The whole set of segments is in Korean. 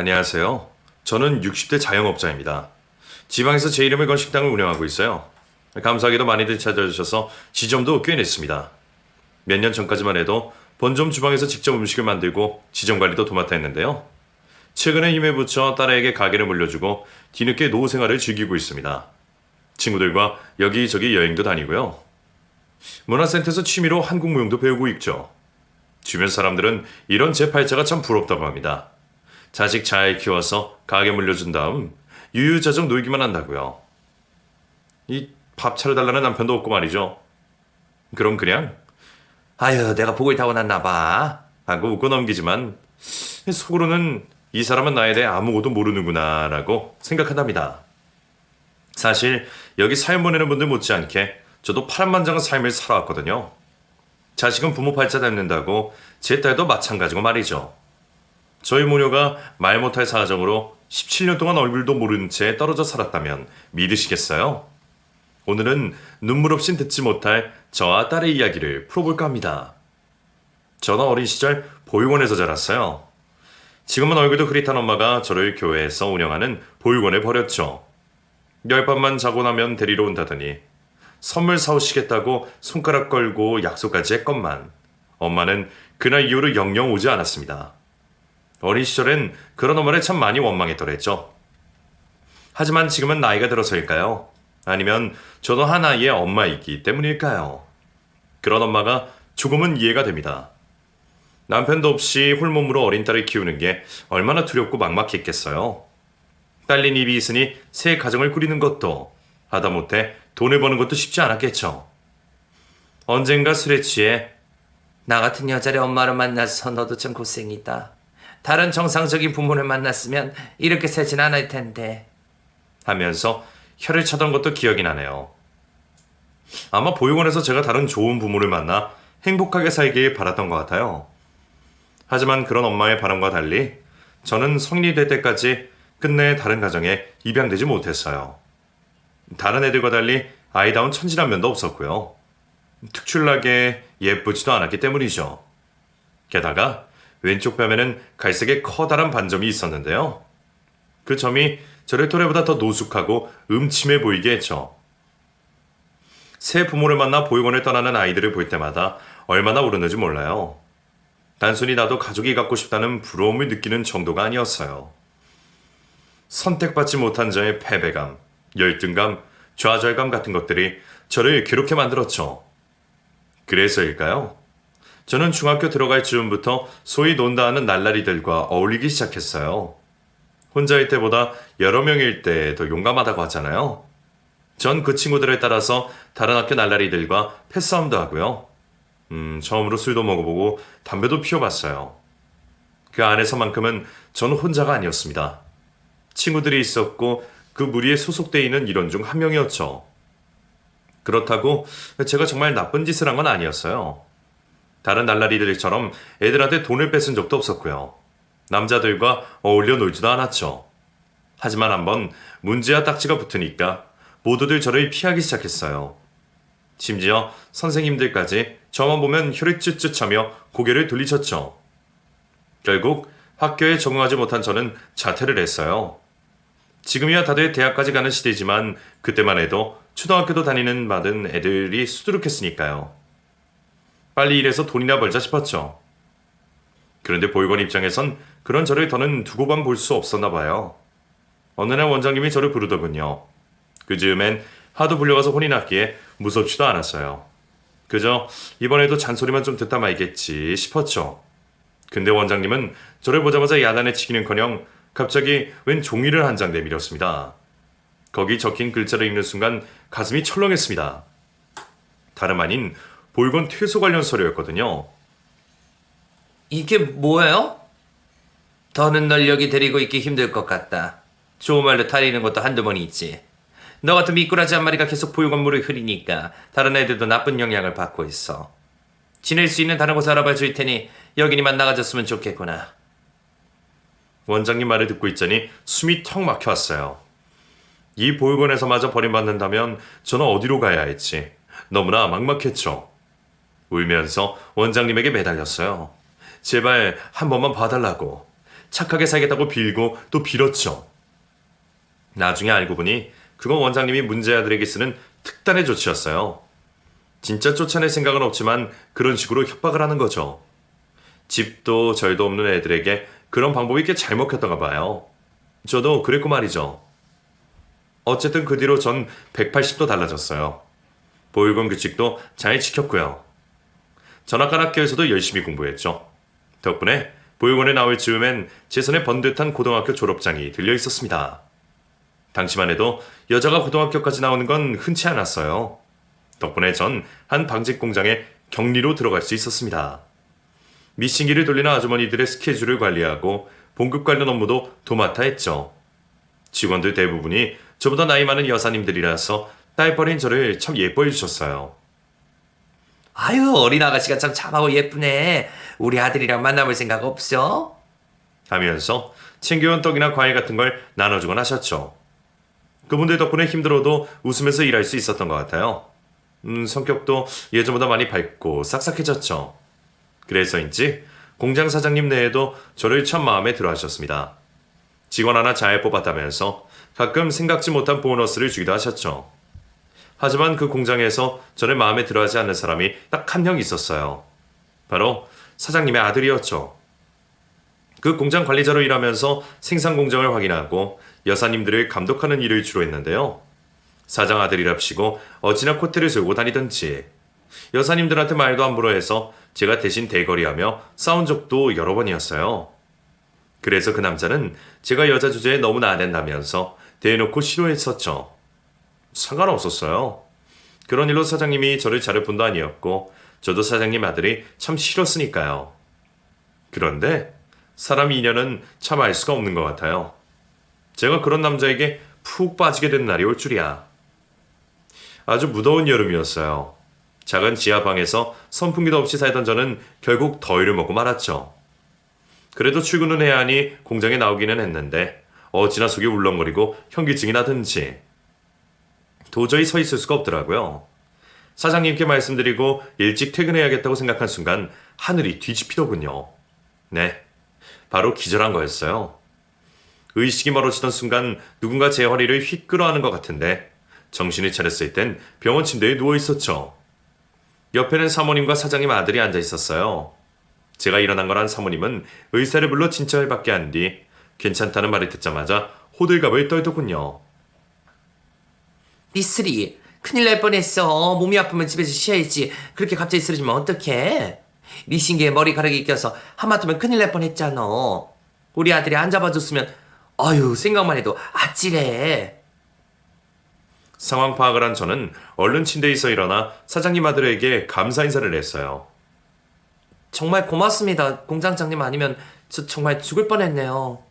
안녕하세요. 저는 60대 자영업자입니다. 지방에서 제 이름을 건 식당을 운영하고 있어요. 감사하게도 많이들 찾아주셔서 지점도 꽤 냈습니다. 몇 년 전까지만 해도 본점 주방에서 직접 음식을 만들고 지점 관리도 도맡아 했는데요. 최근에 힘에 부쳐 딸에게 가게를 물려주고 뒤늦게 노후 생활을 즐기고 있습니다. 친구들과 여기저기 여행도 다니고요. 문화센터에서 취미로 한국 무용도 배우고 있죠. 주변 사람들은 이런 제 팔자가 참 부럽다고 합니다. 자식 잘 키워서 가게 물려준 다음 유유자적 놀기만 한다고요. 이 밥 차려달라는 남편도 없고 말이죠. 그럼 그냥 아유 내가 복을 타고났나 봐 하고 웃고 넘기지만 속으로는 이 사람은 나에 대해 아무것도 모르는구나 라고 생각한답니다. 사실 여기 사연 보내는 분들 못지않게 저도 파란만장한 삶을 살아왔거든요. 자식은 부모 팔자 닮는다고 제 딸도 마찬가지고 말이죠. 저희 모녀가 말 못할 사정으로 17년 동안 얼굴도 모른 채 떨어져 살았다면 믿으시겠어요? 오늘은 눈물 없인 듣지 못할 저와 딸의 이야기를 풀어볼까 합니다. 저는 어린 시절 보육원에서 자랐어요. 지금은 얼굴도 흐릿한 엄마가 저를 교회에서 운영하는 보육원에 버렸죠. 열밤만 자고 나면 데리러 온다더니 선물 사오시겠다고 손가락 걸고 약속까지 했건만 엄마는 그날 이후로 영영 오지 않았습니다. 어린 시절엔 그런 엄마를 참 많이 원망했더랬죠. 하지만 지금은 나이가 들어서일까요? 아니면 저도 하나의 엄마이기 때문일까요? 그런 엄마가 조금은 이해가 됩니다. 남편도 없이 홀몸으로 어린 딸을 키우는 게 얼마나 두렵고 막막했겠어요. 딸린 입이 있으니 새 가정을 꾸리는 것도 하다못해 돈을 버는 것도 쉽지 않았겠죠. 언젠가 술에 취해 나 같은 여자를 엄마로 만나서 너도 좀 고생이다. 다른 정상적인 부모를 만났으면 이렇게 살진 않을 텐데 하면서 혀를 차던 것도 기억이 나네요. 아마 보육원에서 제가 다른 좋은 부모를 만나 행복하게 살길 바랐던 것 같아요. 하지만 그런 엄마의 바람과 달리 저는 성인이 될 때까지 끝내 다른 가정에 입양되지 못했어요. 다른 애들과 달리 아이다운 천진한 면도 없었고요. 특출나게 예쁘지도 않았기 때문이죠. 게다가 왼쪽 뺨에는 갈색의 커다란 반점이 있었는데요. 그 점이 저를 또래보다 더 노숙하고 음침해 보이게 했죠. 새 부모를 만나 보육원을 떠나는 아이들을 볼 때마다 얼마나 오르는지 몰라요. 단순히 나도 가족이 갖고 싶다는 부러움을 느끼는 정도가 아니었어요. 선택받지 못한 저의 패배감, 열등감, 좌절감 같은 것들이 저를 괴롭게 만들었죠. 그래서일까요? 저는 중학교 들어갈 즈음부터 소위 논다 하는 날라리들과 어울리기 시작했어요. 혼자일 때보다 여러 명일 때 더 용감하다고 하잖아요. 전 그 친구들에 따라서 다른 학교 날라리들과 패싸움도 하고요. 처음으로 술도 먹어보고 담배도 피워봤어요. 그 안에서만큼은 저는 혼자가 아니었습니다. 친구들이 있었고 그 무리에 소속돼 있는 일원 중 한 명이었죠. 그렇다고 제가 정말 나쁜 짓을 한 건 아니었어요. 다른 날라리들처럼 애들한테 돈을 뺏은 적도 없었고요. 남자들과 어울려 놀지도 않았죠. 하지만 한번 문제와 딱지가 붙으니까 모두들 저를 피하기 시작했어요. 심지어 선생님들까지 저만 보면 혀를 쯧쯧하며 고개를 돌리셨죠. 결국 학교에 적응하지 못한 저는 자퇴를 했어요. 지금이야 다들 대학까지 가는 시대지만 그때만 해도 초등학교도 다니는 많은 애들이 수두룩했으니까요. 빨리 일해서 돈이나 벌자 싶었죠. 그런데 보육원 입장에선 그런 저를 더는 두고만 볼 수 없었나 봐요. 어느 날 원장님이 저를 부르더군요. 그 즈음엔 하도 불려가서 혼이 났기에 무섭지도 않았어요. 그저 이번에도 잔소리만 좀 듣다 말겠지 싶었죠. 근데 원장님은 저를 보자마자 야단에 치기는커녕 갑자기 웬 종이를 한 장 내밀었습니다. 거기 적힌 글자를 읽는 순간 가슴이 철렁했습니다. 다름 아닌 보육원 퇴소 관련 서류였거든요. 이게 뭐예요? 더는 널 여기 데리고 있기 힘들 것 같다. 좋은 말로 타리는 것도 한두 번이 있지. 너 같은 미꾸라지 한 마리가 계속 보육원 물을 흐리니까 다른 애들도 나쁜 영향을 받고 있어. 지낼 수 있는 다른 곳 알아봐 줄 테니 여기니만 나가줬으면 좋겠구나. 원장님 말을 듣고 있자니 숨이 턱 막혀왔어요. 이 보육원에서마저 버림받는다면 저는 어디로 가야 할지 너무나 막막했죠. 울면서 원장님에게 매달렸어요. 제발 한 번만 봐달라고. 착하게 살겠다고 빌고 또 빌었죠. 나중에 알고 보니 그건 원장님이 문제 아들에게 쓰는 특단의 조치였어요. 진짜 쫓아낼 생각은 없지만 그런 식으로 협박을 하는 거죠. 집도 절도 없는 애들에게 그런 방법이 꽤 잘 먹혔던가 봐요. 저도 그랬고 말이죠. 어쨌든 그 뒤로 전 180도 달라졌어요. 보육원 규칙도 잘 지켰고요. 전학간 학교에서도 열심히 공부했죠. 덕분에 보육원에 나올 즈음엔 제 손에 번듯한 고등학교 졸업장이 들려 있었습니다. 당시만 해도 여자가 고등학교까지 나오는 건 흔치 않았어요. 덕분에 전 한 방직 공장에 격리로 들어갈 수 있었습니다. 미싱기를 돌리는 아주머니들의 스케줄을 관리하고 봉급 관련 업무도 도맡아 했죠. 직원들 대부분이 저보다 나이 많은 여사님들이라서 딸버린 저를 참 예뻐해 주셨어요. 아유, 어린 아가씨가 참 참하고 예쁘네. 우리 아들이랑 만나볼 생각 없어? 하면서 챙겨온 떡이나 과일 같은 걸 나눠주곤 하셨죠. 그분들 덕분에 힘들어도 웃으면서 일할 수 있었던 것 같아요. 성격도 예전보다 많이 밝고 싹싹해졌죠. 그래서인지 공장 사장님 내에도 저를 참 마음에 들어 하셨습니다. 직원 하나 잘 뽑았다면서 가끔 생각지 못한 보너스를 주기도 하셨죠. 하지만 그 공장에서 저를 마음에 들어 하지 않는 사람이 딱 한 명 있었어요. 바로 사장님의 아들이었죠. 그 공장 관리자로 일하면서 생산 공정을 확인하고 여사님들을 감독하는 일을 주로 했는데요. 사장 아들이랍시고 어찌나 코트를 들고 다니던지 여사님들한테 말도 함부로 해서 제가 대신 대거리하며 싸운 적도 여러 번이었어요. 그래서 그 남자는 제가 여자 주제에 너무나 안 된다면서 대놓고 싫어했었죠. 상관없었어요. 그런 일로 사장님이 저를 자를 뿐도 아니었고 저도 사장님 아들이 참 싫었으니까요. 그런데 사람 인연은 참 알 수가 없는 것 같아요. 제가 그런 남자에게 푹 빠지게 된 날이 올 줄이야. 아주 무더운 여름이었어요. 작은 지하방에서 선풍기도 없이 살던 저는 결국 더위를 먹고 말았죠. 그래도 출근은 해야 하니 공장에 나오기는 했는데 어찌나 속이 울렁거리고 현기증이 나든지 도저히 서 있을 수가 없더라고요. 사장님께 말씀드리고 일찍 퇴근해야겠다고 생각한 순간 하늘이 뒤집히더군요. 네, 바로 기절한 거였어요. 의식이 멀어지던 순간 누군가 제 허리를 휙 끌어안은 것 같은데 정신을 차렸을 땐 병원 침대에 누워 있었죠. 옆에는 사모님과 사장님 아들이 앉아 있었어요. 제가 일어난 걸 한 사모님은 의사를 불러 진찰을 받게 한 뒤 괜찮다는 말을 듣자마자 호들갑을 떨더군요. 미쓰리, 큰일 날 뻔했어. 몸이 아프면 집에서 쉬어야지. 그렇게 갑자기 쓰러지면 어떡해? 미신기에 머리카락이 껴서 하마터면 큰일 날 뻔했잖아. 우리 아들이 안 잡아줬으면 아유, 생각만 해도 아찔해. 상황 파악을 한 저는 얼른 침대에서 일어나 사장님 아들에게 감사 인사를 했어요. 정말 고맙습니다. 공장장님 아니면 저 정말 죽을 뻔했네요.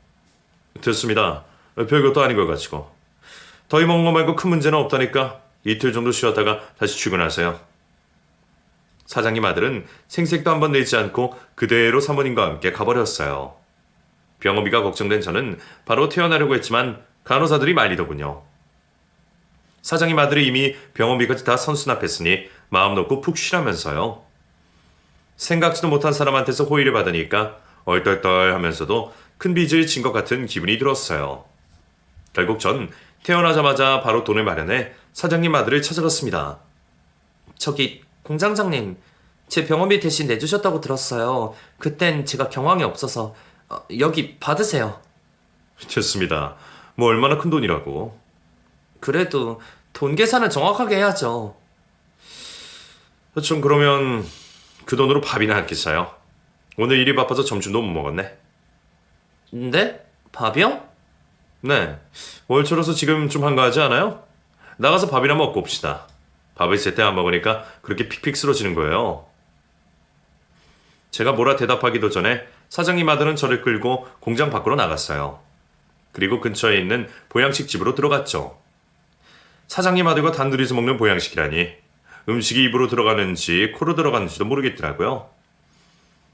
됐습니다. 별것도 아닌 걸 가지고. 더위 먹은 거 말고 큰 문제는 없다니까 이틀 정도 쉬었다가 다시 출근하세요. 사장님 아들은 생색도 한번 내지 않고 그대로 사모님과 함께 가버렸어요. 병원비가 걱정된 저는 바로 퇴원하려고 했지만 간호사들이 말리더군요. 사장님 아들이 이미 병원비까지 다 선수납했으니 마음 놓고 푹 쉬라면서요. 생각지도 못한 사람한테서 호의를 받으니까 얼떨떨하면서도 큰 빚을 진 것 같은 기분이 들었어요. 결국 전 태어나자마자 바로 돈을 마련해 사장님 아들을 찾아갔습니다. 저기 공장장님, 제 병원비 대신 내주셨다고 들었어요. 그땐 제가 경황이 없어서 여기 받으세요. 됐습니다. 뭐 얼마나 큰 돈이라고. 그래도 돈 계산은 정확하게 해야죠. 좀 그러면 그 돈으로 밥이나 한 끼 사요. 오늘 일이 바빠서 점심도 못 먹었네. 네? 밥이요? 네. 월초로서 지금 좀 한가하지 않아요? 나가서 밥이나 먹고 옵시다. 밥을 제때 안 먹으니까 그렇게 픽픽 쓰러지는 거예요. 제가 뭐라 대답하기도 전에 사장님 아들은 저를 끌고 공장 밖으로 나갔어요. 그리고 근처에 있는 보양식 집으로 들어갔죠. 사장님 아들과 단둘이서 먹는 보양식이라니 음식이 입으로 들어가는지 코로 들어가는지도 모르겠더라고요.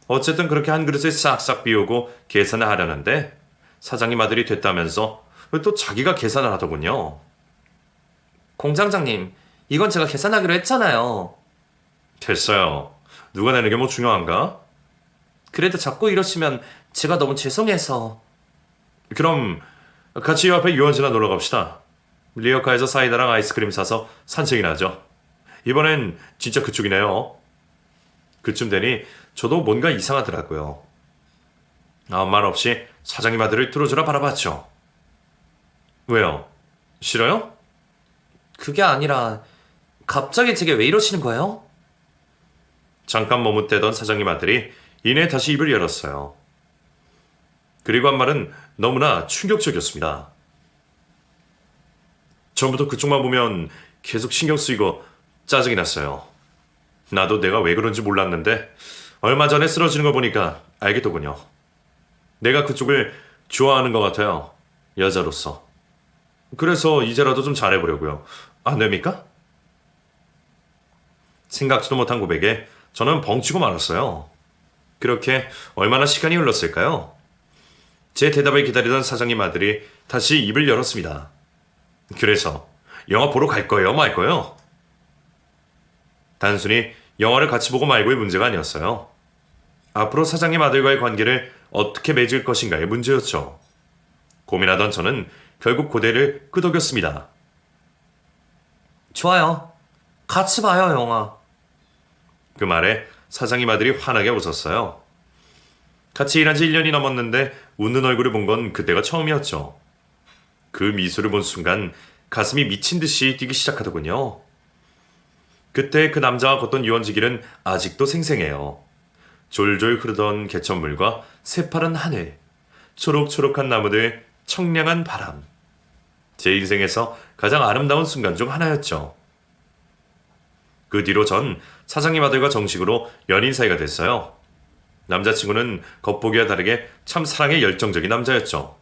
어쨌든 그렇게 한 그릇을 싹싹 비우고 계산을 하려는데 사장님 아들이 됐다면서 또 자기가 계산을 하더군요. 공장장님, 이건 제가 계산하기로 했잖아요. 됐어요. 누가 내는 게 뭐 중요한가? 그래도 자꾸 이러시면 제가 너무 죄송해서. 그럼 같이 이 앞에 유원지나 놀러 갑시다. 리어카에서 사이다랑 아이스크림 사서 산책이나 하죠. 이번엔 진짜 그쪽이네요. 그쯤 되니 저도 뭔가 이상하더라고요. 아무 말 없이 사장님 아들을 뚫어져라 바라봤죠. 왜요? 싫어요? 그게 아니라 갑자기 제게 왜 이러시는 거예요? 잠깐 머뭇대던 사장님 아들이 이내 다시 입을 열었어요. 그리고 한 말은 너무나 충격적이었습니다. 전부터 그쪽만 보면 계속 신경 쓰이고 짜증이 났어요. 나도 내가 왜 그런지 몰랐는데 얼마 전에 쓰러지는 거 보니까 알겠더군요. 내가 그쪽을 좋아하는 것 같아요. 여자로서. 그래서 이제라도 좀 잘해보려고요. 안 됩니까? 생각지도 못한 고백에 저는 벙치고 말았어요. 그렇게 얼마나 시간이 흘렀을까요? 제 대답을 기다리던 사장님 아들이 다시 입을 열었습니다. 그래서 영화 보러 갈 거예요, 말 거예요? 단순히 영화를 같이 보고 말고의 문제가 아니었어요. 앞으로 사장님 아들과의 관계를 어떻게 맺을 것인가의 문제였죠. 고민하던 저는 결국 고대를 끄덕였습니다. 좋아요. 같이 봐요, 영화. 그 말에 사장님 아들이 환하게 웃었어요. 같이 일한 지 1년이 넘었는데 웃는 얼굴을 본 건 그때가 처음이었죠. 그 미소를 본 순간 가슴이 미친 듯이 뛰기 시작하더군요. 그때 그 남자와 걷던 유원지길은 아직도 생생해요. 졸졸 흐르던 개천물과 새파란 하늘, 초록초록한 나무들, 청량한 바람. 제 인생에서 가장 아름다운 순간 중 하나였죠. 그 뒤로 전 사장님 아들과 정식으로 연인 사이가 됐어요. 남자친구는 겉보기와 다르게 참 사랑에 열정적인 남자였죠.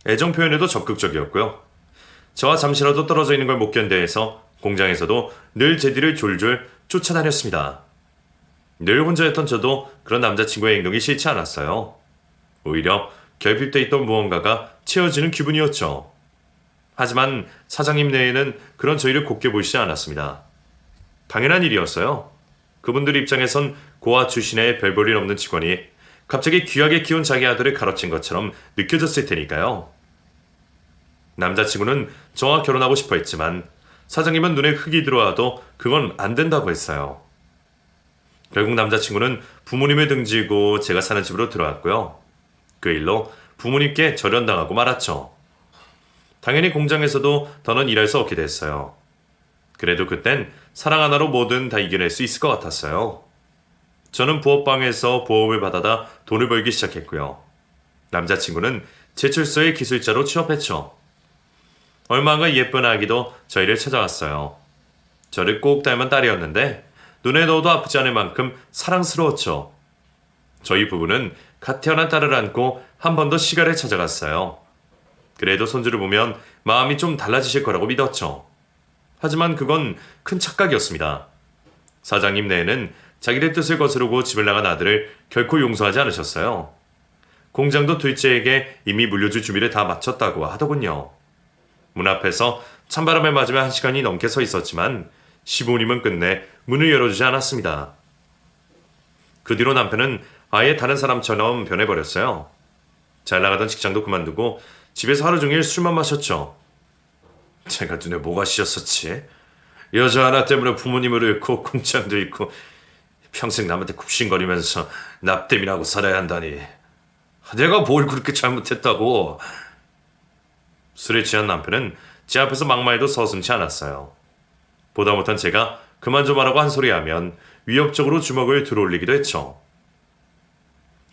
애정 표현에도 적극적이었고요. 저와 잠시라도 떨어져 있는 걸 못 견뎌해서 공장에서도 늘 제 뒤를 졸졸 쫓아다녔습니다. 늘 혼자였던 저도 그런 남자친구의 행동이 싫지 않았어요. 오히려 결핍돼 있던 무언가가 채워지는 기분이었죠. 하지만 사장님 내에는 그런 저희를 곱게 보시지 않았습니다. 당연한 일이었어요. 그분들 입장에선 고아 출신의 별 볼 일 없는 직원이 갑자기 귀하게 키운 자기 아들을 가로챈 것처럼 느껴졌을 테니까요. 남자친구는 저와 결혼하고 싶어 했지만 사장님은 눈에 흙이 들어와도 그건 안 된다고 했어요. 결국 남자친구는 부모님을 등지고 제가 사는 집으로 들어왔고요. 그 일로 부모님께 절연당하고 말았죠. 당연히 공장에서도 더는 일할 수 없게 됐어요. 그래도 그땐 사랑 하나로 뭐든 다 이겨낼 수 있을 것 같았어요. 저는 부업방에서 부업을 받아다 돈을 벌기 시작했고요. 남자친구는 제철소의 기술자로 취업했죠. 얼마 안가 예쁜 아기도 저희를 찾아왔어요. 저를 꼭 닮은 딸이었는데 눈에 넣어도 아프지 않을 만큼 사랑스러웠죠. 저희 부부는 갓 태어난 딸을 안고 한 번 더 시가를 찾아갔어요. 그래도 손주를 보면 마음이 좀 달라지실 거라고 믿었죠. 하지만 그건 큰 착각이었습니다. 사장님 내에는 자기들 뜻을 거스르고 집을 나간 아들을 결코 용서하지 않으셨어요. 공장도 둘째에게 이미 물려줄 준비를 다 마쳤다고 하더군요. 문 앞에서 찬바람을 맞으며 1시간이 넘게 서 있었지만 시부모님은 끝내 문을 열어주지 않았습니다. 그 뒤로 남편은 아예 다른 사람처럼 변해버렸어요. 잘 나가던 직장도 그만두고 집에서 하루 종일 술만 마셨죠. 제가 눈에 뭐가 씌었었지? 여자 하나 때문에 부모님을 잃고 공장도 잃고 평생 남한테 굽신거리면서 납땜이라고 살아야 한다니. 내가 뭘 그렇게 잘못했다고. 술에 취한 남편은 제 앞에서 막말도 서슴지 않았어요. 보다 못한 제가 그만 좀 하라고 한 소리 하면 위협적으로 주먹을 들어올리기도 했죠.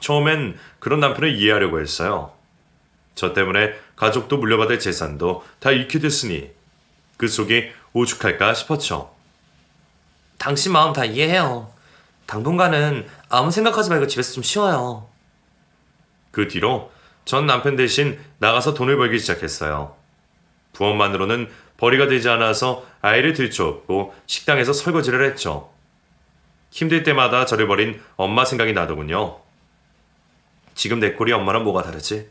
처음엔 그런 남편을 이해하려고 했어요. 저 때문에 가족도 물려받을 재산도 다 잃게 됐으니 그 속이 오죽할까 싶었죠. 당신 마음 다 이해해요. 당분간은 아무 생각하지 말고 집에서 좀 쉬어요. 그 뒤로 전 남편 대신 나가서 돈을 벌기 시작했어요. 부업만으로는 벌이가 되지 않아서 아이를 들쫓고 식당에서 설거지를 했죠. 힘들 때마다 저를 버린 엄마 생각이 나더군요. 지금 내 꼴이 엄마랑 뭐가 다르지?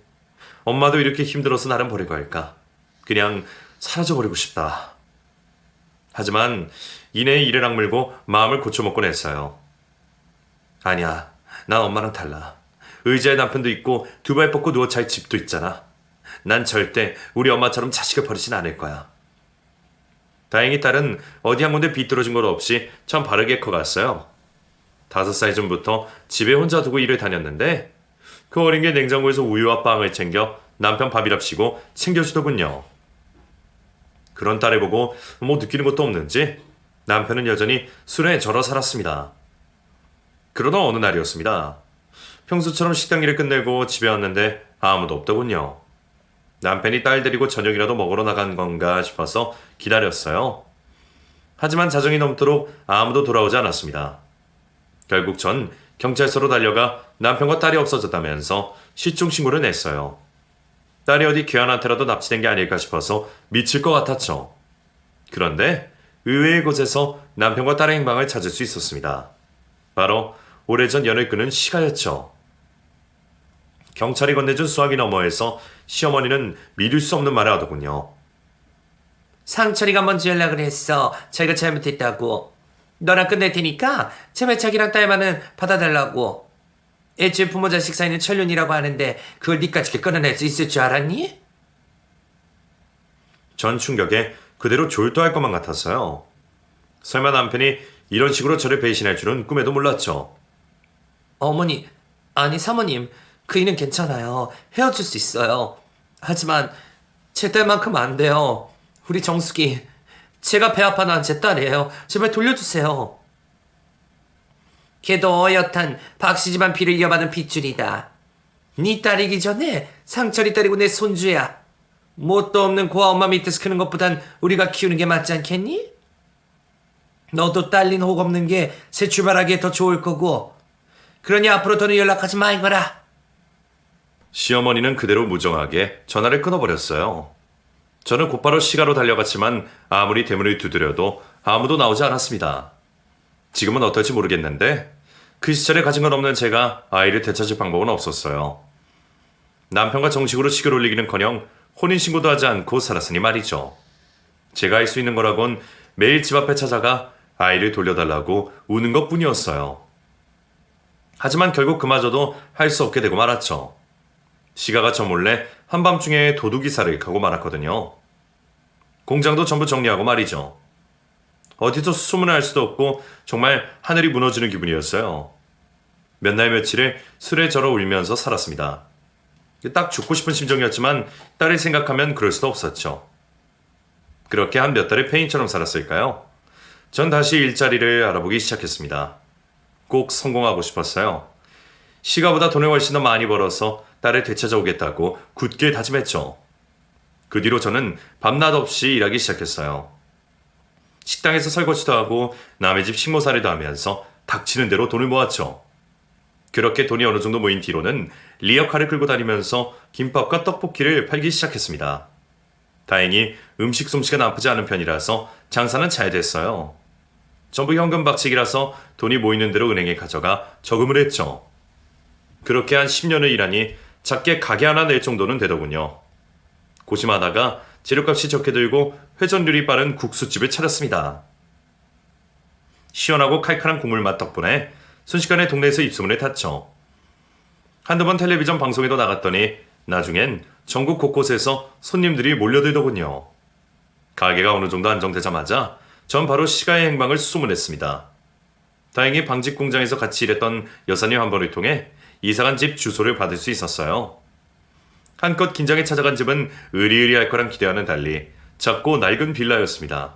엄마도 이렇게 힘들어서 나를 버리고 할까? 그냥 사라져버리고 싶다. 하지만 이내에 이를 악물고 마음을 고쳐먹곤 했어요. 아니야, 난 엄마랑 달라. 의자에 남편도 있고 두 발 뻗고 누워 잘 집도 있잖아. 난 절대 우리 엄마처럼 자식을 버리진 않을 거야. 다행히 딸은 어디 한 군데 비뚤어진 것 없이 참 바르게 커갔어요. 5살 전부터 집에 혼자 두고 일을 다녔는데 그 어린 게 냉장고에서 우유와 빵을 챙겨 남편 밥이랍시고 챙겨주더군요. 그런 딸을 보고 뭐 느끼는 것도 없는지 남편은 여전히 술에 절어 살았습니다. 그러던 어느 날이었습니다. 평소처럼 식당 일을 끝내고 집에 왔는데 아무도 없더군요. 남편이 딸 데리고 저녁이라도 먹으러 나간 건가 싶어서 기다렸어요. 하지만 자정이 넘도록 아무도 돌아오지 않았습니다. 결국 전 경찰서로 달려가 남편과 딸이 없어졌다면서 실종 신고를 냈어요. 딸이 어디 괴한한테라도 납치된 게 아닐까 싶어서 미칠 것 같았죠. 그런데 의외의 곳에서 남편과 딸의 행방을 찾을 수 있었습니다. 바로 오래전 연을 끊은 시가였죠. 경찰이 건네준 수화기 너머에서 시어머니는 믿을 수 없는 말을 하더군요. 상철이가 먼저 연락을 했어. 자기가 잘못했다고. 너랑 끝낼 테니까 제발 자기랑 딸만은 받아달라고. 애초에 부모 자식 사이는 천륜이라고 하는데 그걸 니까지 끊어낼 수 있을 줄 알았니? 전 충격에 그대로 졸도할 것만 같았어요. 설마 남편이 이런 식으로 저를 배신할 줄은 꿈에도 몰랐죠. 어머니, 아니 사모님, 그이는 괜찮아요. 헤어질 수 있어요. 하지만 제 딸만큼 안 돼요. 우리 정숙이, 제가 배 아파 낳은 제 딸이에요. 제발 돌려주세요. 걔도 어엿한 박씨 집안 피를 이어받은 핏줄이다. 네 딸이기 전에 상철이 딸이고 내 손주야. 뭣도 없는 고아 엄마 밑에서 크는 것보단 우리가 키우는 게 맞지 않겠니? 너도 딸린 혹 없는 게 새 출발하기에 더 좋을 거고. 그러니 앞으로 더는 연락하지 말거라. 시어머니는 그대로 무정하게 전화를 끊어버렸어요. 저는 곧바로 시가로 달려갔지만 아무리 대문을 두드려도 아무도 나오지 않았습니다. 지금은 어떨지 모르겠는데 그 시절에 가진 건 없는 제가 아이를 되찾을 방법은 없었어요. 남편과 정식으로 식을 올리기는커녕 혼인신고도 하지 않고 살았으니 말이죠. 제가 할 수 있는 거라곤 매일 집 앞에 찾아가 아이를 돌려달라고 우는 것뿐이었어요. 하지만 결국 그마저도 할 수 없게 되고 말았죠. 시가가 저 몰래 한밤중에 도둑이사를 가고 말았거든요. 공장도 전부 정리하고 말이죠. 어디서 수소문을 할 수도 없고 정말 하늘이 무너지는 기분이었어요. 몇 날 며칠을 술에 절어 울면서 살았습니다. 딱 죽고 싶은 심정이었지만 딸을 생각하면 그럴 수도 없었죠. 그렇게 한 몇 달을 페인처럼 살았을까요? 전 다시 일자리를 알아보기 시작했습니다. 꼭 성공하고 싶었어요. 시가보다 돈을 훨씬 더 많이 벌어서 딸을 되찾아오겠다고 굳게 다짐했죠. 그 뒤로 저는 밤낮 없이 일하기 시작했어요. 식당에서 설거지도 하고 남의 집 식모살이도 하면서 닥치는 대로 돈을 모았죠. 그렇게 돈이 어느 정도 모인 뒤로는 리어카를 끌고 다니면서 김밥과 떡볶이를 팔기 시작했습니다. 다행히 음식 솜씨가 나쁘지 않은 편이라서 장사는 잘 됐어요. 전부 현금 박치기라서 돈이 모이는 대로 은행에 가져가 저금을 했죠. 그렇게 한 10년을 일하니 작게 가게 하나 낼 정도는 되더군요. 고심하다가 재료값이 적게 들고 회전율이 빠른 국수집을 차렸습니다. 시원하고 칼칼한 국물 맛 덕분에 순식간에 동네에서 입소문을 탔죠. 한두 번 텔레비전 방송에도 나갔더니 나중엔 전국 곳곳에서 손님들이 몰려들더군요. 가게가 어느 정도 안정되자마자 전 바로 시가의 행방을 수소문했습니다. 다행히 방직 공장에서 같이 일했던 여사님 한 번을 통해 이사간 집 주소를 받을 수 있었어요. 한껏 긴장에 찾아간 집은 으리으리할 거란 기대와는 달리 작고 낡은 빌라였습니다.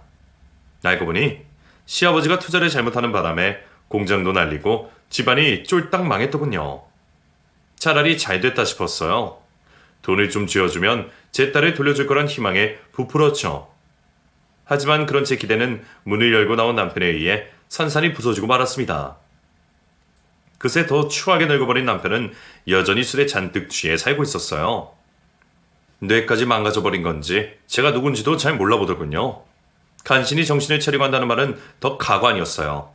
알고 보니 시아버지가 투자를 잘못하는 바람에 공장도 날리고 집안이 쫄딱 망했더군요. 차라리 잘 됐다 싶었어요. 돈을 좀 쥐어주면 제 딸을 돌려줄 거란 희망에 부풀었죠. 하지만 그런 제 기대는 문을 열고 나온 남편에 의해 산산이 부서지고 말았습니다. 그새 더 추하게 늙어버린 남편은 여전히 술에 잔뜩 취해 살고 있었어요. 뇌까지 망가져버린 건지 제가 누군지도 잘 몰라보더군요. 간신히 정신을 차리고 한다는 말은 더 가관이었어요.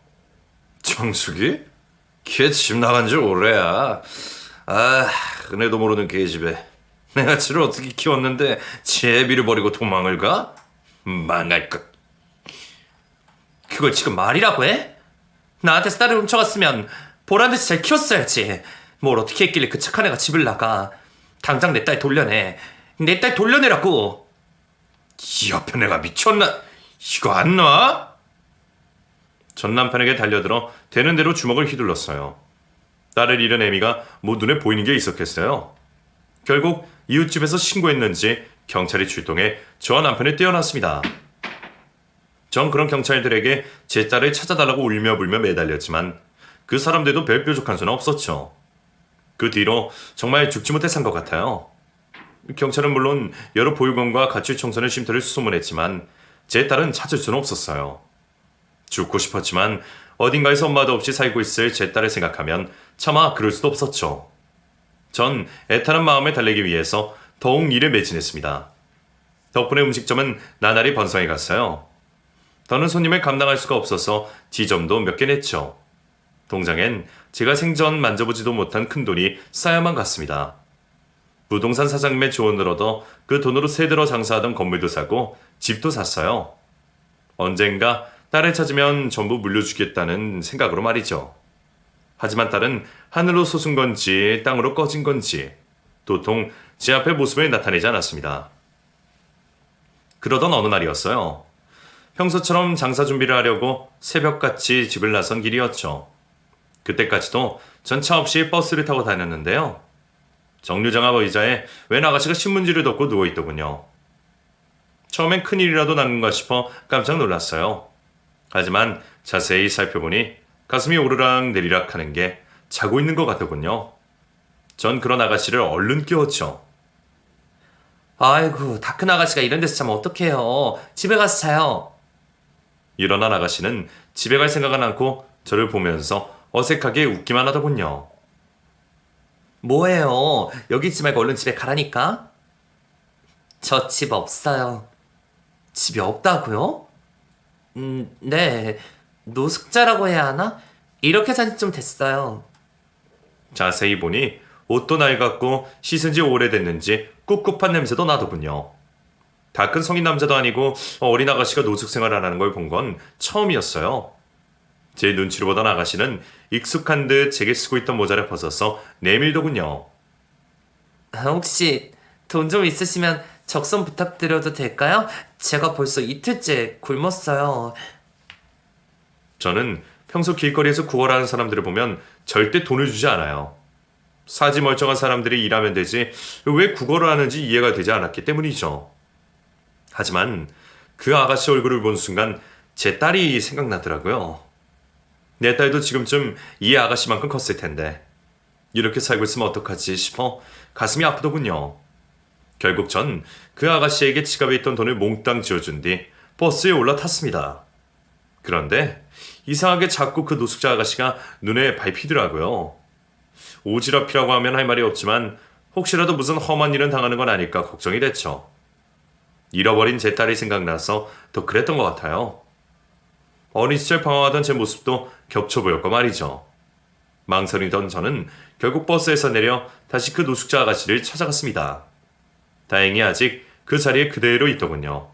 정숙이? 걔 집 나간 지 오래야. 아, 은혜도 모르는 걔집에 내가 쟤를 어떻게 키웠는데 지 애비를 버리고 도망을 가? 망할 것. 그걸 지금 말이라고 해? 나한테서 딸을 훔쳐갔으면 보란듯이 잘 키웠어야지. 뭘 어떻게 했길래 그 착한 애가 집을 나가. 당장 내 딸 돌려내. 내 딸 돌려내라고. 이 옆에 애가 미쳤나? 이거 안 놔? 전 남편에게 달려들어 되는 대로 주먹을 휘둘렀어요. 딸을 잃은 애미가 뭐 눈에 보이는 게 있었겠어요. 결국 이웃집에서 신고했는지 경찰이 출동해 저와 남편을 떼어놨습니다. 전 그런 경찰들에게 제 딸을 찾아달라고 울며 불며 매달렸지만 그 사람들도 별 뾰족한 수는 없었죠. 그 뒤로 정말 죽지 못해 산 것 같아요. 경찰은 물론 여러 보육원과 가출 청소년 쉼터를 수소문했지만 제 딸은 찾을 수는 없었어요. 죽고 싶었지만 어딘가에서 엄마도 없이 살고 있을 제 딸을 생각하면 차마 그럴 수도 없었죠. 전 애타는 마음을 달래기 위해서 더욱 일에 매진했습니다. 덕분에 음식점은 나날이 번성해 갔어요. 더는 손님을 감당할 수가 없어서 지점도 몇 개 냈죠. 통장엔 제가 생전 만져보지도 못한 큰 돈이 쌓여만 갔습니다. 부동산 사장님의 조언을 얻어 그 돈으로 새들어 장사하던 건물도 사고 집도 샀어요. 언젠가 딸을 찾으면 전부 물려주겠다는 생각으로 말이죠. 하지만 딸은 하늘로 솟은 건지 땅으로 꺼진 건지 도통 제 앞에 모습을 나타내지 않았습니다. 그러던 어느 날이었어요. 평소처럼 장사 준비를 하려고 새벽같이 집을 나선 길이었죠. 그때까지도 전 차 없이 버스를 타고 다녔는데요. 정류장 앞 의자에 웬 아가씨가 신문지를 덮고 누워있더군요. 처음엔 큰일이라도 난 건가 싶어 깜짝 놀랐어요. 하지만 자세히 살펴보니 가슴이 오르락 내리락 하는 게 자고 있는 것 같더군요. 전 그런 아가씨를 얼른 깨웠죠. 아이고, 다 큰 아가씨가 이런 데서 자면 어떡해요. 집에 가서 자요. 일어난 아가씨는 집에 갈 생각은 않고 저를 보면서 어색하게 웃기만 하더군요. 뭐예요? 여기 있지 말고 얼른 집에 가라니까. 저 집 없어요. 집이 없다고요? 네. 노숙자라고 해야 하나? 이렇게 산지 좀 됐어요. 자세히 보니 옷도 낡았고 씻은 지 오래됐는지 꿉꿉한 냄새도 나더군요. 다 큰 성인 남자도 아니고 어린 아가씨가 노숙 생활을 하는 걸 본 건 처음이었어요. 제 눈치로 보던 아가씨는 익숙한 듯 제게 쓰고 있던 모자를 벗어서 내밀더군요. 혹시 돈 좀 있으시면 적금 부탁드려도 될까요? 제가 벌써 이틀째 굶었어요. 저는 평소 길거리에서 구걸하는 사람들을 보면 절대 돈을 주지 않아요. 사지 멀쩡한 사람들이 일하면 되지 왜 구걸을 하는지 이해가 되지 않았기 때문이죠. 하지만 그 아가씨 얼굴을 본 순간 제 딸이 생각나더라고요. 내 딸도 지금쯤 이 아가씨만큼 컸을 텐데 이렇게 살고 있으면 어떡하지 싶어 가슴이 아프더군요. 결국 전 그 아가씨에게 지갑에 있던 돈을 몽땅 쥐어준 뒤 버스에 올라탔습니다. 그런데 이상하게 자꾸 그 노숙자 아가씨가 눈에 밟히더라고요. 오지랖이라고 하면 할 말이 없지만 혹시라도 무슨 험한 일은 당하는 건 아닐까 걱정이 됐죠. 잃어버린 제 딸이 생각나서 더 그랬던 것 같아요. 어린 시절 방황하던 제 모습도 겹쳐 보였고 말이죠. 망설이던 저는 결국 버스에서 내려 다시 그 노숙자 아가씨를 찾아갔습니다. 다행히 아직 그 자리에 그대로 있더군요.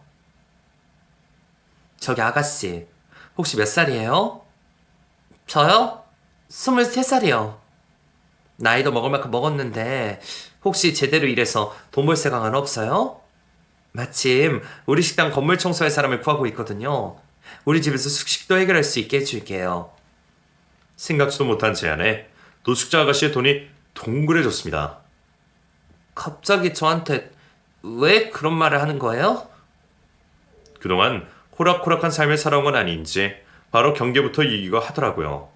저기 아가씨, 혹시 몇 살이에요? 저요? 23살이요. 나이도 먹을 만큼 먹었는데 혹시 제대로 일해서 돈 벌 생각은 없어요? 마침 우리 식당 건물 청소할 사람을 구하고 있거든요. 우리 집에서 숙식도 해결할 수 있게 해줄게요. 생각지도 못한 제안에 노숙자 아가씨의 돈이 동그래졌습니다. 갑자기 저한테 왜 그런 말을 하는 거예요? 그동안 호락호락한 삶을 살아온 건 아닌지 바로 경계부터 이기고 하더라고요.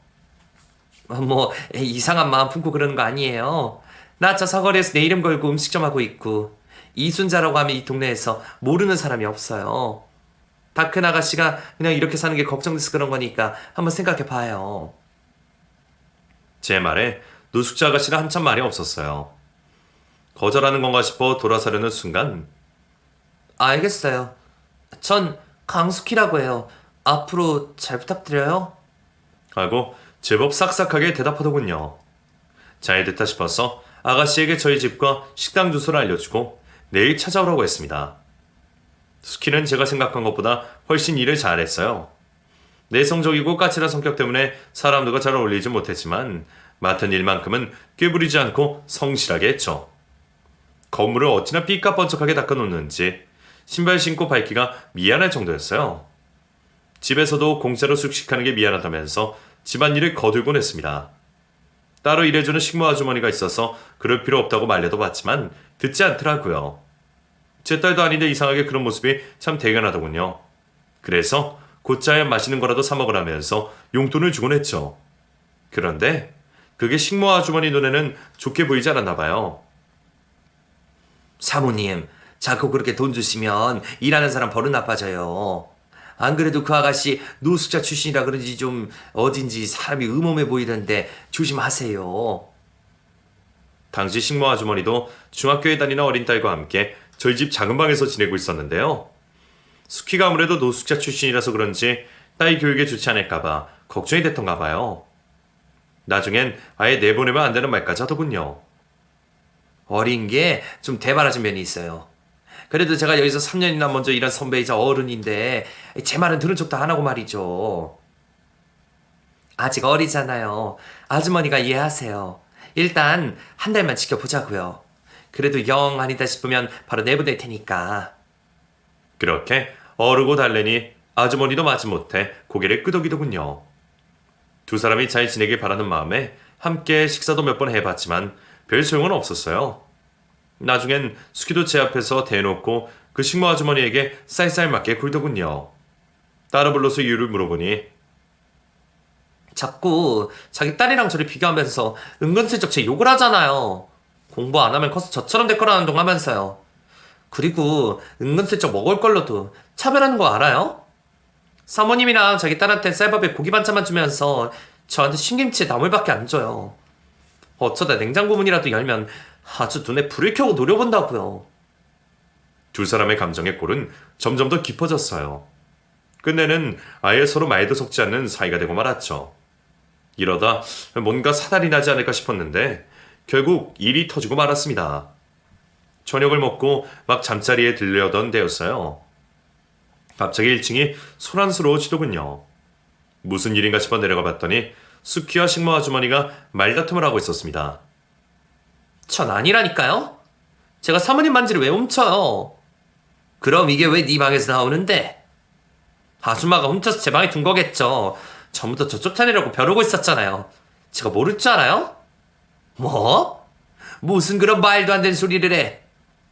뭐 이상한 마음 품고 그러는 거 아니에요. 나 저 사거리에서 내 이름 걸고 음식점 하고 있고 이순자라고 하면 이 동네에서 모르는 사람이 없어요. 다 큰 아가씨가 그냥 이렇게 사는 게 걱정돼서 그런 거니까 한번 생각해 봐요. 제 말에 노숙자 아가씨는 한참 말이 없었어요. 거절하는 건가 싶어 돌아서려는 순간 알겠어요. 전 강숙희라고 해요. 앞으로 잘 부탁드려요. 하고 제법 싹싹하게 대답하더군요. 잘 됐다 싶어서 아가씨에게 저희 집과 식당 주소를 알려주고 내일 찾아오라고 했습니다. 수키는 제가 생각한 것보다 훨씬 일을 잘했어요. 내성적이고 까칠한 성격 때문에 사람들과 잘 어울리지 못했지만 맡은 일만큼은 꾀부리지 않고 성실하게 했죠. 건물을 어찌나 삐까뻔쩍하게 닦아놓는지 신발 신고 밟기가 미안할 정도였어요. 집에서도 공짜로 숙식하는 게 미안하다면서 집안일을 거들곤 했습니다. 따로 일해주는 식모 아주머니가 있어서 그럴 필요 없다고 말려도 봤지만 듣지 않더라고요. 제 딸도 아닌데 이상하게 그런 모습이 참 대견하더군요. 그래서 곧자야 맛있는 거라도 사 먹으라면서 용돈을 주곤 했죠. 그런데 그게 식모 아주머니 눈에는 좋게 보이지 않았나 봐요. 사모님, 자꾸 그렇게 돈 주시면 일하는 사람 버릇 나빠져요. 안 그래도 그 아가씨 노숙자 출신이라 그런지 좀 어딘지 사람이 음험해 보이던데 조심하세요. 당시 식모 아주머니도 중학교에 다니는 어린 딸과 함께 저희 집 작은 방에서 지내고 있었는데요. 수키가 아무래도 노숙자 출신이라서 그런지 딸 교육에 좋지 않을까봐 걱정이 됐던가 봐요. 나중엔 아예 내보내면 안 되는 말까지 하더군요. 어린 게 좀 대바라진 면이 있어요. 그래도 제가 여기서 3년이나 먼저 일한 선배이자 어른인데 제 말은 들은 척도 안 하고 말이죠. 아직 어리잖아요. 아주머니가 이해하세요. 일단 한 달만 지켜보자고요. 그래도 영 아니다 싶으면 바로 내보낼 테니까. 그렇게 어르고 달래니 아주머니도 마지못해 고개를 끄덕이더군요. 두 사람이 잘 지내길 바라는 마음에 함께 식사도 몇 번 해봤지만 별 소용은 없었어요. 나중엔 수키도 제 앞에서 대놓고 그 식모 아주머니에게 쌀쌀맞게 굴더군요. 따로 불러서 이유를 물어보니 자꾸 자기 딸이랑 저를 비교하면서 은근슬쩍 제 욕을 하잖아요. 공부 안 하면 커서 저처럼 될 거라는 둥 하면서요. 그리고 은근슬쩍 먹을 걸로도 차별하는 거 알아요? 사모님이랑 자기 딸한테 쌀밥에 고기 반찬만 주면서 저한테 신김치에 나물밖에 안 줘요. 어쩌다 냉장고 문이라도 열면 아주 눈에 불을 켜고 노려본다고요. 두 사람의 감정의 골은 점점 더 깊어졌어요. 끝내는 아예 서로 말도 섞지 않는 사이가 되고 말았죠. 이러다 뭔가 사달이 나지 않을까 싶었는데 결국 일이 터지고 말았습니다. 저녁을 먹고 막 잠자리에 들려던 때였어요. 갑자기 1층이 소란스러워지더군요. 무슨 일인가 싶어 내려가 봤더니 수키와 식모 아주머니가 말다툼을 하고 있었습니다. 전 아니라니까요? 제가 사모님 반지를 왜 훔쳐요? 그럼 이게 왜 네 방에서 나오는데? 아줌마가 훔쳐서 제 방에 둔 거겠죠. 전부터 저 쫓아내려고 벼르고 있었잖아요. 제가 모를 줄 알아요? 뭐? 무슨 그런 말도 안 되는 소리를 해?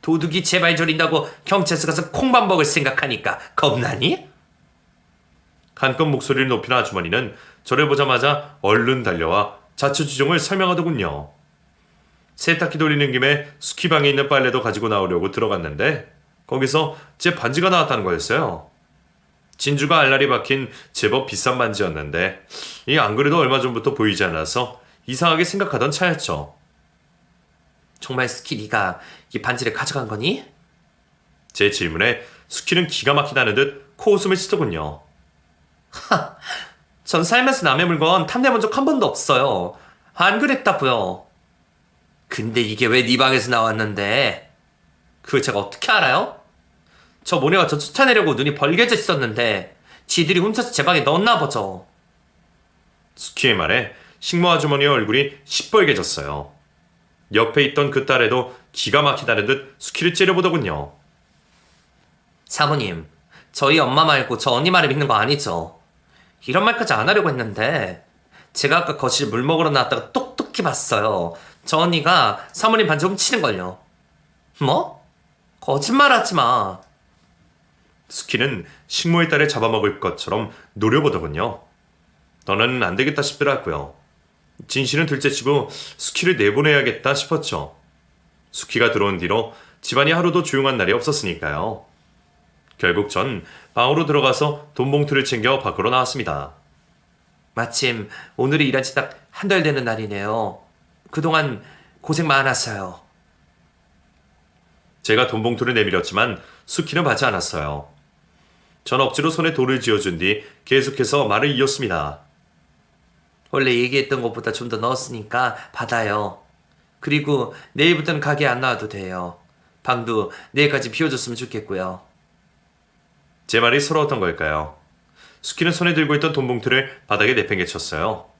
도둑이 제발 저린다고 경찰서 가서 콩밥 먹을 생각하니까 겁나니? 한껏 목소리를 높인 아주머니는 저를 보자마자 얼른 달려와 자초지종을 설명하더군요. 세탁기 돌리는 김에 수키 방에 있는 빨래도 가지고 나오려고 들어갔는데 거기서 제 반지가 나왔다는 거였어요. 진주가 알알이 박힌 제법 비싼 반지였는데 이 안 그래도 얼마 전부터 보이지 않아서 이상하게 생각하던 차였죠. 정말 스키 네가 이 반지를 가져간 거니? 제 질문에 수키는 기가 막히다는 듯 코웃음을 치더군요. 전 살면서 남의 물건 탐내본 적 한 번도 없어요. 안 그랬다고요. 근데 이게 왜 네 방에서 나왔는데? 그걸 제가 어떻게 알아요? 저 모녀가 저 쫓아내려고 눈이 벌게져 있었는데 지들이 훔쳐서 제 방에 넣었나 보죠. 수키의 말에 식모 아주머니의 얼굴이 시뻘개졌어요. 옆에 있던 그 딸애도 기가 막히다는 듯 수키를 째려보더군요. 사모님, 저희 엄마 말고 저 언니 말을 믿는 거 아니죠? 이런 말까지 안 하려고 했는데 제가 아까 거실에 물 먹으러 나왔다가 똑똑히 봤어요. 저 언니가 사모님 반지 훔치는걸요. 뭐? 거짓말하지 마. 수키는 식모의 딸을 잡아먹을 것처럼 노려보더군요. 너는 안 되겠다 싶더라고요. 진실은 둘째치고 수키를 내보내야겠다 싶었죠. 수키가 들어온 뒤로 집안이 하루도 조용한 날이 없었으니까요. 결국 전 방으로 들어가서 돈 봉투를 챙겨 밖으로 나왔습니다. 마침 오늘이 일한 지 딱 한 달 되는 날이네요. 그동안 고생 많았어요. 제가 돈 봉투를 내밀었지만 수키는 받지 않았어요. 전 억지로 손에 돌을 쥐어준 뒤 계속해서 말을 이었습니다. 원래 얘기했던 것보다 좀 더 넣었으니까 받아요. 그리고 내일부터는 가게 안 나와도 돼요. 방도 내일까지 비워줬으면 좋겠고요. 제 말이 서러웠던 걸까요? 수키는 손에 들고 있던 돈 봉투를 바닥에 내팽개쳤어요.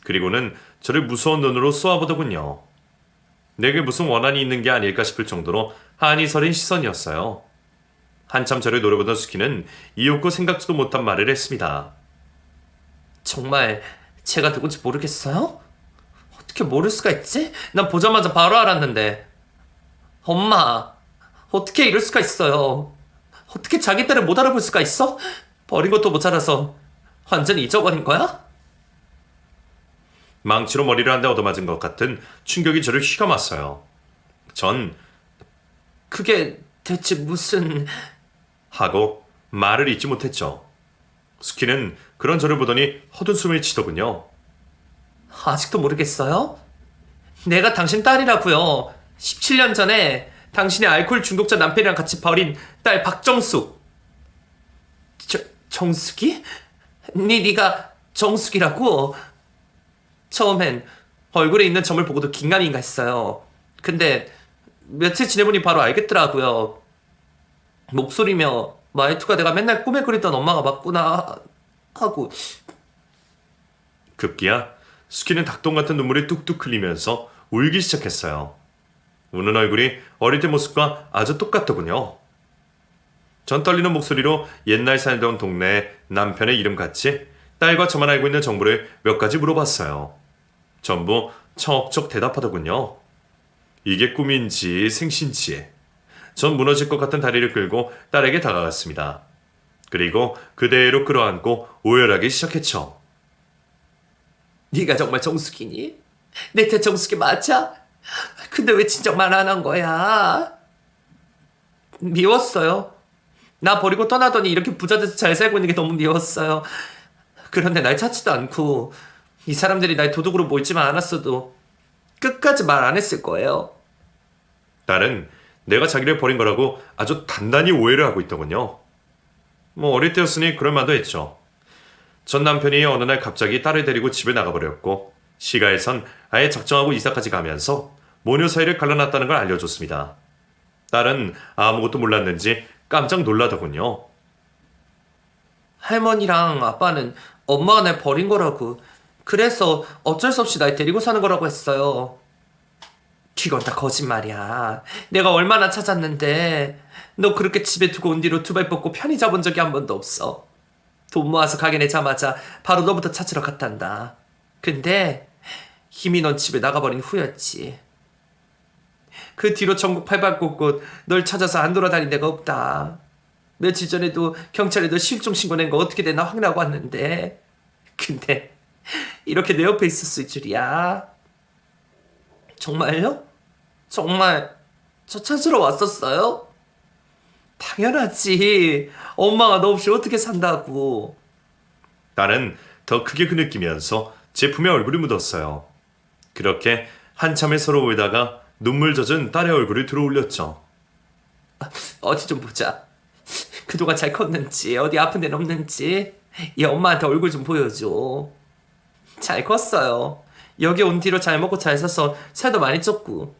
그리고는 저를 무서운 눈으로 쏘아보더군요. 내게 무슨 원한이 있는 게 아닐까 싶을 정도로 한이 서린 시선이었어요. 한참 저를 노려보던 스키는 이윽고 생각지도 못한 말을 했습니다. 정말 제가 누군지 모르겠어요? 어떻게 모를 수가 있지? 난 보자마자 바로 알았는데. 엄마, 어떻게 이럴 수가 있어요? 어떻게 자기 딸을 못 알아볼 수가 있어? 버린 것도 모자라서 완전히 잊어버린 거야? 망치로 머리를 한 대 얻어맞은 것 같은 충격이 저를 휘감았어요. 전 그게 대체 무슨... 하고 말을 잇지 못했죠. 스키는 그런 저를 보더니 헛웃음을 치더군요. 아직도 모르겠어요? 내가 당신 딸이라고요. 17년 전에 당신의 알코올 중독자 남편이랑 같이 버린 딸 박정숙. 정숙이? 네가 정숙이라고? 처음엔 얼굴에 있는 점을 보고도 긴가민가 했어요. 근데 며칠 지내보니 바로 알겠더라고요. 목소리며 말투가 내가 맨날 꿈에 그리던 엄마가 맞구나 하고. 급기야 스키는 닭똥 같은 눈물이 뚝뚝 흘리면서 울기 시작했어요. 우는 얼굴이 어릴 때 모습과 아주 똑같더군요. 전 떨리는 목소리로 옛날 살던 동네 남편의 이름 같이 딸과 저만 알고 있는 정보를 몇 가지 물어봤어요. 전부 척척 대답하더군요. 이게 꿈인지 생신지. 전 무너질 것 같은 다리를 끌고 딸에게 다가갔습니다. 그리고 그대로 끌어안고 오열하기 시작했죠. 네가 정말 정숙이니? 내 태 정숙이 맞아? 근데 왜 진정만 안 한 거야? 미웠어요. 나 버리고 떠나더니 이렇게 부자 돼서 잘 살고 있는 게 너무 미웠어요. 그런데 날 찾지도 않고 이 사람들이 날 도둑으로 몰지만 않았어도 끝까지 말 안 했을 거예요. 딸은 내가 자기를 버린 거라고 아주 단단히 오해를 하고 있더군요. 어릴 때였으니 그럴 만도 했죠. 전 남편이 어느 날 갑자기 딸을 데리고 집에 나가버렸고 시가에선 아예 작정하고 이사까지 가면서 모녀 사이를 갈라놨다는 걸 알려줬습니다. 딸은 아무것도 몰랐는지 깜짝 놀라더군요. 할머니랑 아빠는 엄마가 날 버린 거라고. 그래서 어쩔 수 없이 날 데리고 사는 거라고 했어요. 그건 다 거짓말이야. 내가 얼마나 찾았는데. 너 그렇게 집에 두고 온 뒤로 두 발 뻗고 편히 잡은 적이 한 번도 없어. 돈 모아서 가게 내자마자 바로 너부터 찾으러 갔단다. 근데 힘이 넌 집에 나가버린 후였지. 그 뒤로 전국 팔방곳곳 널 찾아서 안 돌아다닌 데가 없다. 며칠 전에도 경찰에 너 실종 신고 낸 거 어떻게 됐나 확인하고 왔는데. 근데 이렇게 내 옆에 있었을 줄이야. 정말요? 정말 저 찾으러 왔었어요? 당연하지. 엄마가 너 없이 어떻게 산다고. 딸은 더 크게 흐느끼면서 제 품에 얼굴이 묻었어요. 그렇게 한참을 서로 울다가 눈물 젖은 딸의 얼굴을 들어올렸죠. 어디 좀 보자. 그동안 잘 컸는지 어디 아픈 데는 없는지 이 엄마한테 얼굴 좀 보여줘. 잘 컸어요. 여기 온 뒤로 잘 먹고 잘 사서 살도 많이 쪘고.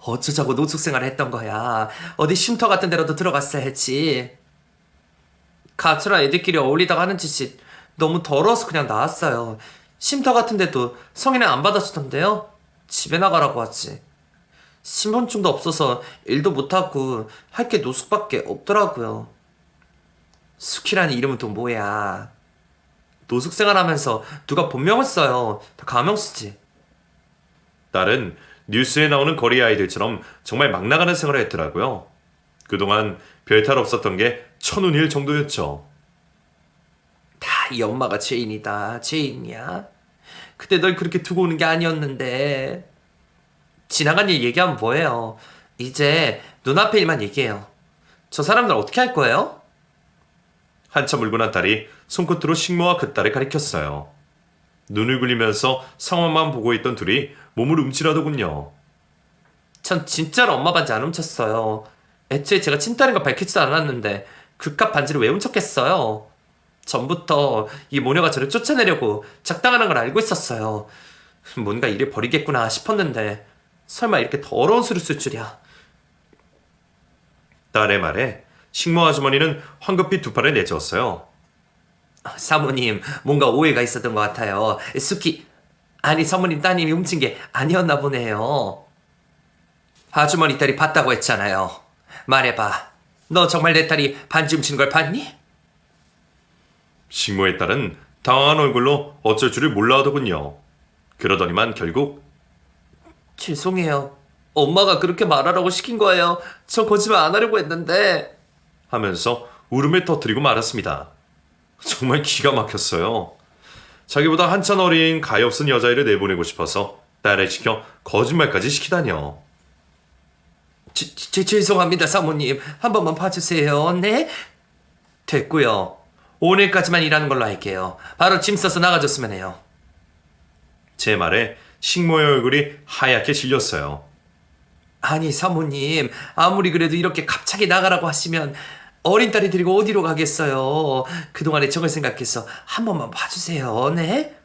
어쩌자고 노숙생활을 했던 거야. 어디 쉼터 같은 데라도 들어갔어야지. 가출한 애들끼리 어울리다가 하는 짓이 너무 더러워서 그냥 나왔어요. 쉼터 같은 데도 성인은 안 받아주던데요. 집에 나가라고 하지. 신분증도 없어서 일도 못하고 할 게 노숙밖에 없더라고요. 숙희라는 이름은 또 뭐야. 노숙생활하면서 누가 본명을 써요. 다 가명 쓰지. 딸은 뉴스에 나오는 거리 아이들처럼 정말 막 나가는 생활을 했더라고요. 그동안 별탈 없었던 게 천운일 정도였죠. 다 이 엄마가 죄인이다. 죄인이야. 그때 널 그렇게 두고 오는 게 아니었는데. 지나간 일 얘기하면 뭐해요. 이제 눈앞의 일만 얘기해요. 저 사람들 어떻게 할 거예요? 한참 울고 난 딸이 손끝으로 식모와 그 딸을 가리켰어요. 눈을 굴리면서 상황만 보고 있던 둘이 몸을 움찔하더군요. 전 진짜로 엄마 반지 안 훔쳤어요. 애초에 제가 친딸인 거 밝히지도 않았는데 그깟 반지를 왜 훔쳤겠어요? 전부터 이 모녀가 저를 쫓아내려고 작당하는 걸 알고 있었어요. 뭔가 일을 벌이겠구나 싶었는데 설마 이렇게 더러운 수를 쓸 줄이야. 딸의 말에 식모 아주머니는 황급히 두 팔을 내저었어요. 사모님, 뭔가 오해가 있었던 것 같아요. 아니 사모님 따님이 훔친 게 아니었나 보네요. 아주머니 딸이 봤다고 했잖아요. 말해봐. 너 정말 내 딸이 반지 훔친 걸 봤니? 식모의 딸은 당황한 얼굴로 어쩔 줄을 몰라 하더군요. 그러더니만 결국 죄송해요. 엄마가 그렇게 말하라고 시킨 거예요. 저 거짓말 안 하려고 했는데. 하면서 울음을 터뜨리고 말았습니다. 정말 기가 막혔어요. 자기보다 한참 어린 가엾은 여자애를 내보내고 싶어서 딸을 시켜 거짓말까지 시키다니요. 죄송합니다, 사모님. 한 번만 봐주세요. 네? 됐고요. 오늘까지만 일하는 걸로 할게요. 바로 짐 싸서 나가줬으면 해요. 제 말에 식모의 얼굴이 하얗게 질렸어요. 아니, 사모님. 아무리 그래도 이렇게 갑자기 나가라고 하시면 어린 딸이 데리고 어디로 가겠어요. 그동안의 정을 생각해서 한 번만 봐주세요. 네?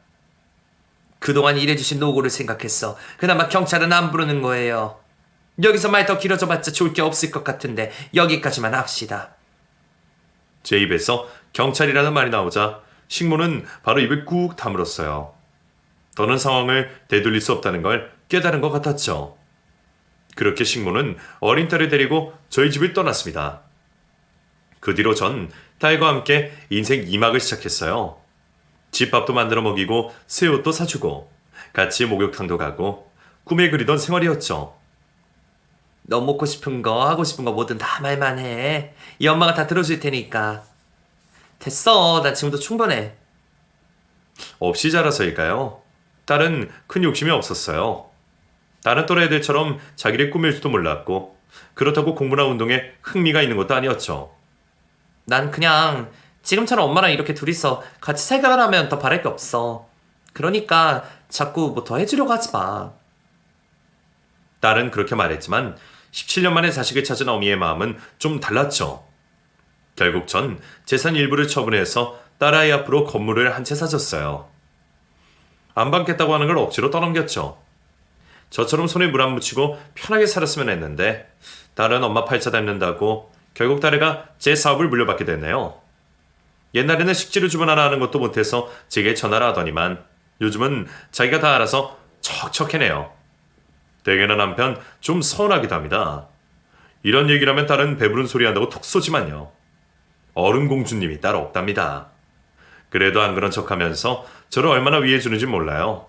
그동안 일해주신 노고를 생각해서 그나마 경찰은 안 부르는 거예요. 여기서 말 더 길어져 봤자 좋을 게 없을 것 같은데 여기까지만 합시다. 제 입에서 경찰이라는 말이 나오자 식모는 바로 입을 꾹 다물었어요. 더는 상황을 되돌릴 수 없다는 걸 깨달은 것 같았죠. 그렇게 식모는 어린 딸을 데리고 저희 집을 떠났습니다. 그 뒤로 전 딸과 함께 인생 2막을 시작했어요. 집밥도 만들어 먹이고 새 옷도 사주고 같이 목욕탕도 가고 꿈에 그리던 생활이었죠. 너 먹고 싶은 거 하고 싶은 거 뭐든 다 말만 해. 이 엄마가 다 들어줄 테니까. 됐어. 나 지금도 충분해. 없이 자라서일까요? 딸은 큰 욕심이 없었어요. 다른 또래 애들처럼 자기를 꾸밀 줄도 몰랐고 그렇다고 공부나 운동에 흥미가 있는 것도 아니었죠. 난 그냥 지금처럼 엄마랑 이렇게 둘이서 같이 살아가면 더 바랄 게 없어. 그러니까 자꾸 뭐 더 해주려고 하지 마. 딸은 그렇게 말했지만 17년 만에 자식을 찾은 어미의 마음은 좀 달랐죠. 결국 전 재산 일부를 처분해서 딸아이 앞으로 건물을 한 채 사줬어요. 안 받겠다고 하는 걸 억지로 떠넘겼죠. 저처럼 손에 물 안 묻히고 편하게 살았으면 했는데 딸은 엄마 팔자 닮는다고 결국 딸애가 제 사업을 물려받게 됐네요. 옛날에는 식재료 주문 하나 하는 것도 못해서 제게 전화를 하더니만 요즘은 자기가 다 알아서 척척 해내요. 대개는 한편 좀 서운하기도 합니다. 이런 얘기를 하면 딸은 배부른 소리 한다고 톡 쏘지만요. 어른 공주님이 따로 없답니다. 그래도 안 그런 척하면서 저를 얼마나 위해주는지 몰라요.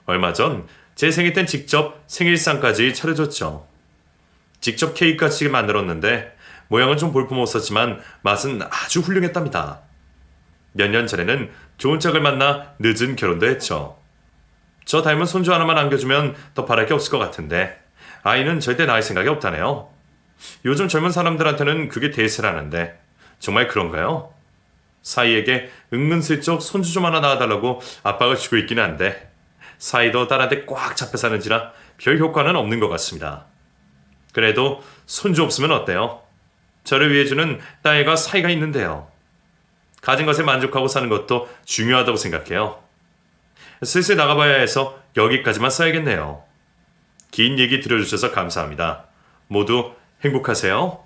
얼마 전 제 생일 땐 직접 생일상까지 차려줬죠. 직접 케이크같이 만들었는데 모양은 좀 볼품없었지만 맛은 아주 훌륭했답니다. 몇 년 전에는 좋은 짝을 만나 늦은 결혼도 했죠. 저 닮은 손주 하나만 안겨주면 더 바랄 게 없을 것 같은데 아이는 절대 낳을 생각이 없다네요. 요즘 젊은 사람들한테는 그게 대세라는데 정말 그런가요? 사이에게 은근슬쩍 손주 좀 하나 낳아달라고 압박을 주고 있긴 한데 사이도 딸한테 꽉 잡혀 사는지라 별 효과는 없는 것 같습니다. 그래도 손주 없으면 어때요? 저를 위해주는 딸과 사이가 있는데요. 가진 것에 만족하고 사는 것도 중요하다고 생각해요. 슬슬 나가봐야 해서 여기까지만 써야겠네요. 긴 얘기 들어주셔서 감사합니다. 모두 행복하세요.